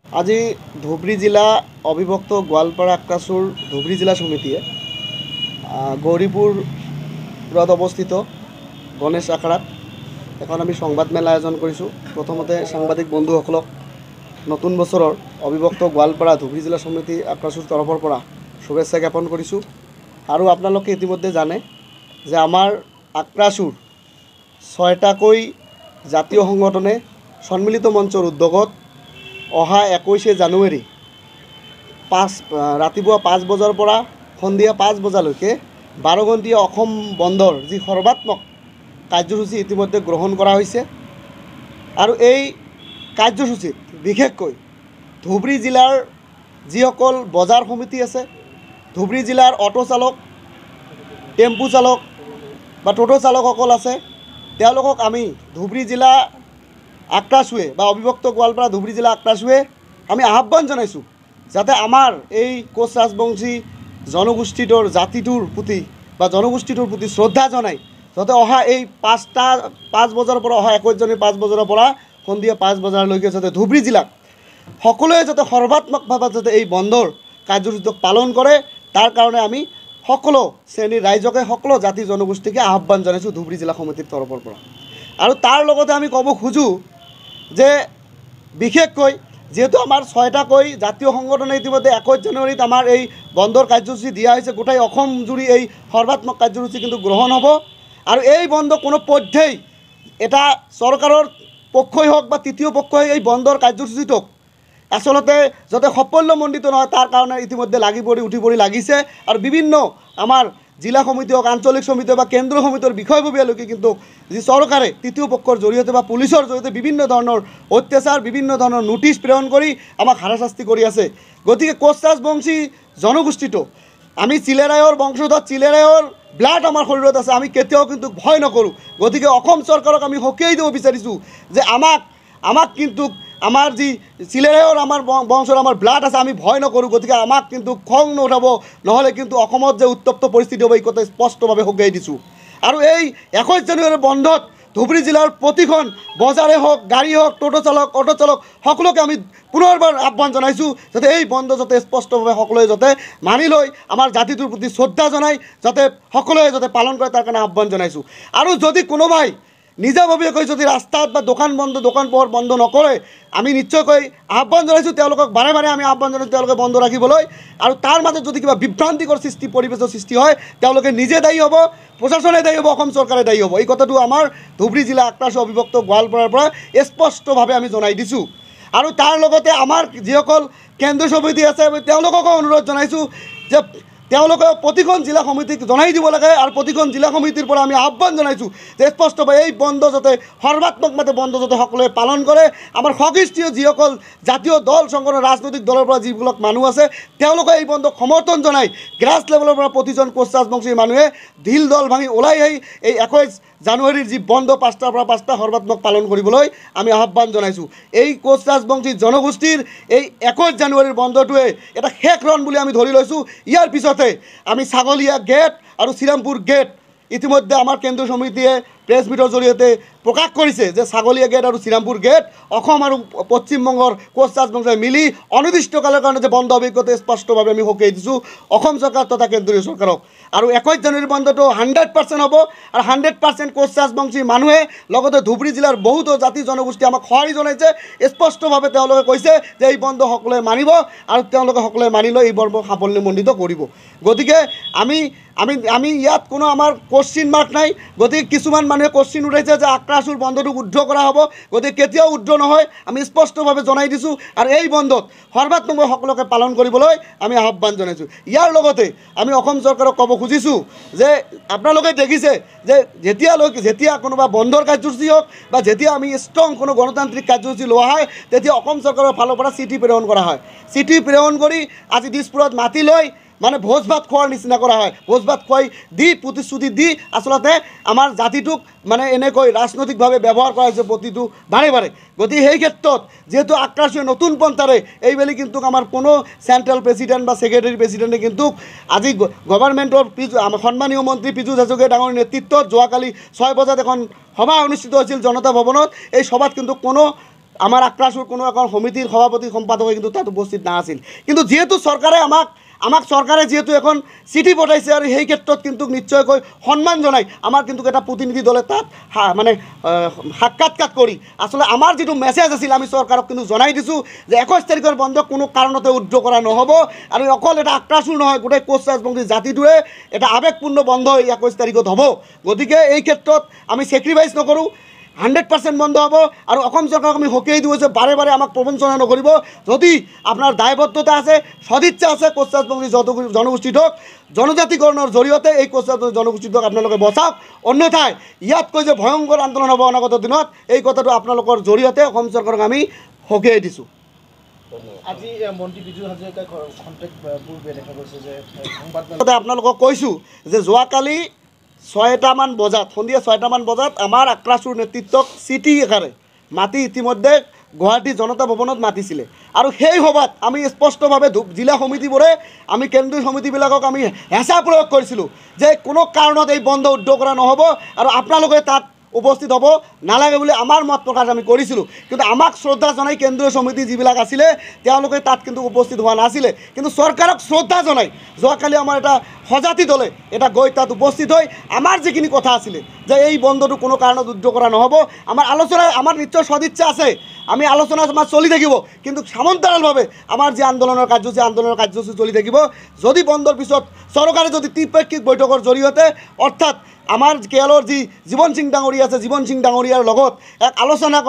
আজি ধুবৰী জিলা অবিভক্ত গোৱালপাৰা আক্ৰাসুৰ ধুবৰী জিলা সমিতিয়ে গৌৰীপুৰত অৱস্থিত গণেশ আখড়াত এখন আমি সংবাদ মেলা আয়োজন কৰিছোঁ। প্ৰথমতে সাংবাদিক বন্ধুসকলক নতুন বছৰৰ অবিভক্ত গোৱালপাৰা ধুবৰী জিলা সমিতি আক্ৰাসুৰ তৰফৰ পৰা শুভেচ্ছা জ্ঞাপন কৰিছোঁ। আৰু আপোনালোকে ইতিমধ্যে জানে যে আমাৰ আক্ৰাসুৰ 6টাকৈ জাতীয় সংগঠনে সন্মিলিত মঞ্চৰ উদ্যোগত অহা 21 জানুৱাৰী ৰাতিপুৱা 5 বজাৰ পৰা সন্ধিয়া 5 বজালৈকে 12 ঘণ্টীয়া অসম বন্ধৰ যি সৰ্বাত্মক কাৰ্যসূচী ইতিমধ্যে গ্ৰহণ কৰা হৈছে। আৰু এই কাৰ্যসূচীত বিশেষকৈ ধুবৰী জিলাৰ যিসকল বজাৰ সমিতি আছে, ধুবৰী জিলাৰ অটো চালক, টেম্পু চালক বা টোটো চালকসকল আছে, তেওঁলোকক আমি ধুবৰী জিলা আক্ৰাসুৱে বা অবিভক্ত গোৱালপাৰা ধুবৰী জিলা আক্ৰাসুৱে আমি আহ্বান জনাইছোঁ যাতে আমাৰ এই কোচ ৰাজবংশী জনগোষ্ঠীটোৰ জাতিটোৰ প্ৰতি বা জনগোষ্ঠীটোৰ প্ৰতি শ্ৰদ্ধা জনাই যাতে অহা এই 5 বজাৰ পৰা অহা 21 জানুৱাৰী 5 বজাৰ পৰা সন্ধিয়া 5 বজালৈকে যাতে ধুবৰী জিলাত সকলোৱে যাতে সৰ্বাত্মকভাৱে যাতে এই বন্ধৰ কাৰ্যসূচীক পালন কৰে, তাৰ কাৰণে আমি সকলো শ্ৰেণীৰ ৰাইজকে সকলো জাতি জনগোষ্ঠীকে আহ্বান জনাইছোঁ ধুবৰী জিলা সমিতিৰ তৰফৰ পৰা। আৰু তাৰ লগতে আমি ক'ব খোজোঁ যে বিশেষকৈ যেহেতু আমাৰ 6টাকৈ জাতীয় সংগঠনে ইতিমধ্যে 21 জানুৱাৰীত আমাৰ এই বন্ধৰ কাৰ্যসূচী দিয়া হৈছে, গোটেই অসম জুৰি এই সৰ্বাত্মক কাৰ্যসূচী কিন্তু গ্ৰহণ হ'ব। আৰু এই বন্ধ কোনো পধ্যেই এটা চৰকাৰৰ পক্ষই হওক বা তৃতীয় পক্ষই এই বন্ধৰ কাৰ্যসূচীটোক আচলতে যাতে সাফল্যমণ্ডিত নহয় তাৰ কাৰণে ইতিমধ্যে উঠি পৰি লাগিছে। আৰু বিভিন্ন আমাৰ জিলা সমিতি হওক, আঞ্চলিক সমিতি বা কেন্দ্ৰীয় সমিতিৰ বিষয়ববীয়ালৈকে কিন্তু যি চৰকাৰে তৃতীয় পক্ষৰ জৰিয়তে বা পুলিচৰ জৰিয়তে বিভিন্ন ধৰণৰ অত্যাচাৰ, বিভিন্ন ধৰণৰ নোটিছ প্ৰেৰণ কৰি আমাক হাৰাশাস্তি কৰি আছে। গতিকে কোচ ৰাজবংশী জনগোষ্ঠীটো আমি চিলেৰায়ৰ বংশধৰ, চিলেৰায়ৰ ব্লাড আমাৰ শৰীৰত আছে, আমি কেতিয়াও কিন্তু ভয় নকৰোঁ। গতিকে অসম চৰকাৰক আমি সকীয়াই দিব বিচাৰিছোঁ যে আমাক কিন্তু আমাৰ যি চিলেৰায়ৰ আমাৰ বংশৰ আমাৰ ব্লাড আছে, আমি ভয় নকৰোঁ। গতিকে আমাক কিন্তু খং নুঠাব, নহ'লে কিন্তু অসমত যে উত্তপ্ত পৰিস্থিতি হ'ব এই কথা স্পষ্টভাৱে সকীয়াই দিছোঁ। আৰু এই 21 জানুৱাৰীৰ বন্ধত ধুবৰী জিলাৰ প্ৰতিখন বজাৰে হওক, গাড়ী হওক, টোটো চালক, অটো চালক সকলোকে আমি পুনৰবাৰ আহ্বান জনাইছোঁ যাতে এই বন্ধ যাতে স্পষ্টভাৱে সকলোৱে যাতে মানি লৈ আমাৰ জাতিটোৰ প্ৰতি শ্ৰদ্ধা জনাই যাতে সকলোৱে যাতে পালন কৰে তাৰ কাৰণে আহ্বান জনাইছোঁ। আৰু যদি কোনোবাই নিজাববীয়াকৈ যদি ৰাস্তাত বা দোকান পোহাৰ বন্ধ নকৰে, আমি নিশ্চয়কৈ আহ্বান জনাইছোঁ তেওঁলোকক বাৰে বাৰে আমি আহ্বান জনাইছোঁ তেওঁলোকে বন্ধ ৰাখিবলৈ। আৰু তাৰ মাজত যদি কিবা বিভ্ৰান্তিকৰ পৰিৱেশৰ সৃষ্টি হয় তেওঁলোকে নিজে দায়ী হ'ব, প্ৰশাসনে দায়ী হ'ব, অসম চৰকাৰে দায়ী হ'ব। এই কথাটো আমাৰ ধুবৰী জিলা আক্ৰাসু অবিভক্ত গোৱালপাৰাৰ পৰা স্পষ্টভাৱে আমি জনাই দিছোঁ। আৰু তাৰ লগতে আমাৰ যিসকল কেন্দ্ৰীয় সমিতি আছে তেওঁলোককো অনুৰোধ জনাইছোঁ যে তেওঁলোকে প্ৰতিখন জিলা সমিতিক জনাই দিব লাগে। আৰু প্ৰতিখন জিলা সমিতিৰ পৰা আমি আহ্বান জনাইছোঁ যে স্পষ্টভাৱে এই বন্ধ যাতে সৰ্বাত্মকভাৱে বন্ধ যাতে সকলোৱে পালন কৰে। আমাৰ সক্ৰিয় যিসকল জাতীয় দল সংগঠন ৰাজনৈতিক দলৰ পৰা যিবিলাক মানুহ আছে তেওঁলোকে এই বন্ধক সমৰ্থন জনাই গ্ৰাছ লেভেলৰ পৰা প্ৰতিজন কোচ ৰাজবংশী মানুহে ঢিল দল ভাঙি ওলাই আহি এই 21 জানুৱাৰীৰ যি বন্ধ 5টাৰ পৰা 5টা সৰ্বাত্মক পালন কৰিবলৈ আমি আহ্বান জনাইছোঁ। এই কোচ ৰাজবংশী জনগোষ্ঠীৰ এই 21 জানুৱাৰীৰ বন্ধটোৱে এটা শেষ ৰণ বুলি আমি ধৰি লৈছোঁ। ইয়াৰ পিছতে আমি ছাগলীয়া গেট আৰু শ্ৰীৰামপুৰ গেট ইতিমধ্যে আমাৰ কেন্দ্ৰীয় সমিতিয়ে প্ৰেছ মিটৰ জৰিয়তে প্ৰকাশ কৰিছে যে ছাগলীয়া গেট আৰু শ্ৰীৰামপুৰ গেট অসম আৰু পশ্চিমবংগৰ কোচ ৰাজবংশই মিলি অনিৰ্দিষ্টকালৰ কাৰণে যে বন্ধ অভিজ্ঞতা স্পষ্টভাৱে আমি সকীয়াই দিছোঁ অসম চৰকাৰ তথা কেন্দ্ৰীয় চৰকাৰক। আৰু 21 জানুৱাৰীৰ বন্ধটো 100% হ'ব। আৰু 100% কোচ ৰাজবংশী মানুহে লগতে ধুবৰী জিলাৰ বহুতো জাতি জনগোষ্ঠী আমাক সঁহাৰি জনাইছে। স্পষ্টভাৱে তেওঁলোকে কৈছে যে এই বন্ধ সকলোৱে মানিব আৰু তেওঁলোকে সকলোৱে মানি লৈ এই বন্ধ সাফল্যমণ্ডিত কৰিব। গতিকে আমি ইয়াত কোনো আমাৰ কোশ্চিন মাৰ্ক নাই। গতিকে কিছুমান মানুহে কোশ্চিন উঠাইছে যে আক্ৰাসুৰ বন্ধটোক উদ্ধ কৰা হ'ব, গতিকে কেতিয়াও উদ্ধ নহয়, আমি স্পষ্টভাৱে জনাই দিছোঁ। আৰু এই বন্ধত সৰ্বাত্মকভাৱে সকলোকে পালন কৰিবলৈ আমি আহ্বান জনাইছোঁ। ইয়াৰ লগতে আমি অসম চৰকাৰক ক'ব খুজিছোঁ যে আপোনালোকে দেখিছে যে যেতিয়া কোনোবা বন্ধৰ কাৰ্যসূচী হওক বা যেতিয়া আমি ষ্ট্ৰং কোনো গণতান্ত্ৰিক কাৰ্যসূচী লোৱা হয় তেতিয়া অসম চৰকাৰৰ ফালৰ পৰা চিঠি প্ৰেৰণ কৰা হয়। চিঠি প্ৰেৰণ কৰি আজি দিছপুৰত মাতি লৈ মানে ভোজ ভাত খোৱাৰ নিচিনা কৰা হয়। ভোজ ভাত খুৱাই দি প্ৰতিশ্ৰুতি দি আচলতে আমাৰ জাতিটোক মানে এনেকৈ ৰাজনৈতিকভাৱে ব্যৱহাৰ কৰা হৈছে প্ৰতিটো বাৰে বাৰে। গতিকে সেই ক্ষেত্ৰত যিহেতু আক্ৰাসুৱে নতুন পন্থাৰে এইবেলি কিন্তু আমাৰ কোনো চেণ্ট্ৰেল প্ৰেছিডেণ্ট বা ছেক্ৰেটাৰী প্ৰেছিডেণ্টে কিন্তু আজি গভৰ্ণমেণ্টৰ আমাৰ সন্মানীয় মন্ত্ৰী পীযুষ হাজৰিকা ডাঙৰ নেতৃত্বত যোৱাকালি 6 বজাত এখন সভা অনুষ্ঠিত হৈছিল জনতা ভৱনত। এই সভাত কিন্তু কোনো আমাৰ আক্ৰাসুৰ কোনো এখন সমিতিৰ সভাপতি সম্পাদকে কিন্তু তাত উপস্থিত নাছিল কিন্তু যেহেতু চৰকাৰে আমাক চৰকাৰে যেহেতু এখন চিঠি পঠাইছে আৰু সেই ক্ষেত্ৰত কিন্তু নিশ্চয়কৈ সন্মান জনাই আমাৰ কিন্তু এটা প্ৰতিনিধি দলে তাত মানে সাক্ষাৎকাৰ কৰি আচলতে আমাৰ যিটো মেছেজ আছিল আমি চৰকাৰক কিন্তু জনাই দিছোঁ যে 21 তাৰিখৰ বন্ধ কোনো কাৰণতে উদ্ধ কৰা নহ'ব আৰু অকল এটা আক্ৰাসুৰ নহয় গোটেই কোচ ৰাজবংশী জাতিটোৱে এটা আৱেগপূৰ্ণ বন্ধ 21 তাৰিখত হ'ব গতিকে এই ক্ষেত্ৰত আমি চেক্ৰিফাইচ নকৰোঁ 100% বন্ধ হ'ব আৰু অসম চৰকাৰক আমি সকীয়াই দিওঁ যে বাৰে বাৰে আমাক প্ৰবঞ্চনা নকৰিব যদি আপোনাৰ দায়বদ্ধতা আছে সদিচ্ছা আছে কোচ ৰাজবংশী জনগোষ্ঠীটোক জনজাতিকৰণৰ জৰিয়তে এই কোচ ৰাজবংশী জনগোষ্ঠীটোক আপোনালোকে বচাওক অন্যথাই ইয়াতকৈ যে ভয়ংকৰ আন্দোলন হ'ব অনাগত দিনত এই কথাটো আপোনালোকৰ জৰিয়তে অসম চৰকাৰক আমি সকীয়াই দিছোঁ আজি মন্ত্ৰী বিজু হাজৰিকাই খন্তেক পূৰ্বে দেখা গৈছে যে আপোনালোকক কৈছোঁ যে যোৱাকালি 6টামান বজাত সন্ধিয়া 6টামান বজাত আমাৰ আক্ৰাসুৰ নেতৃত্বক চিঠি এষাৰে মাতি ইতিমধ্যে গুৱাহাটী জনতা ভৱনত মাতিছিলে আৰু সেই সভাত আমি স্পষ্টভাৱে জিলা সমিতিবোৰে আমি কেন্দ্ৰীয় সমিতিবিলাকক আমি হেঁচা প্ৰয়োগ কৰিছিলোঁ যে কোনো কাৰণত এই বন্ধ উদ্ধ কৰা নহ'ব আৰু আপোনালোকে তাত উপস্থিত হ'ব নালাগে বুলি আমাৰ মত প্ৰকাশ আমি কৰিছিলোঁ কিন্তু আমাক শ্ৰদ্ধা জনাই কেন্দ্ৰীয় সমিতি যিবিলাক আছিলে তেওঁলোকে তাত কিন্তু উপস্থিত হোৱা নাছিলে কিন্তু চৰকাৰক শ্ৰদ্ধা জনাই যোৱাকালি আমাৰ এটা সজাতি দলে এটা গৈ তাত উপস্থিত হৈ আমাৰ যিখিনি কথা আছিলে যে এই বন্ধটো কোনো কাৰণত উদ্ধ কৰা নহ'ব আমাৰ আলোচনা আমাৰ নিশ্চয় সদিচ্ছা আছে আমি আলোচনা আমাৰ চলি থাকিব কিন্তু সমান্তৰালভাৱে আমাৰ যি আন্দোলনৰ কাৰ্যসূচী চলি থাকিব যদি বন্ধৰ পিছত চৰকাৰে যদি ত্ৰিপাক্ষিক বৈঠকৰ জৰিয়তে অৰ্থাৎ আমাৰ কেৰেলৰ যি জীৱন সিং ডাঙৰীয়া আছে জীৱন সিং ডাঙৰীয়াৰ লগত এক আলোচনা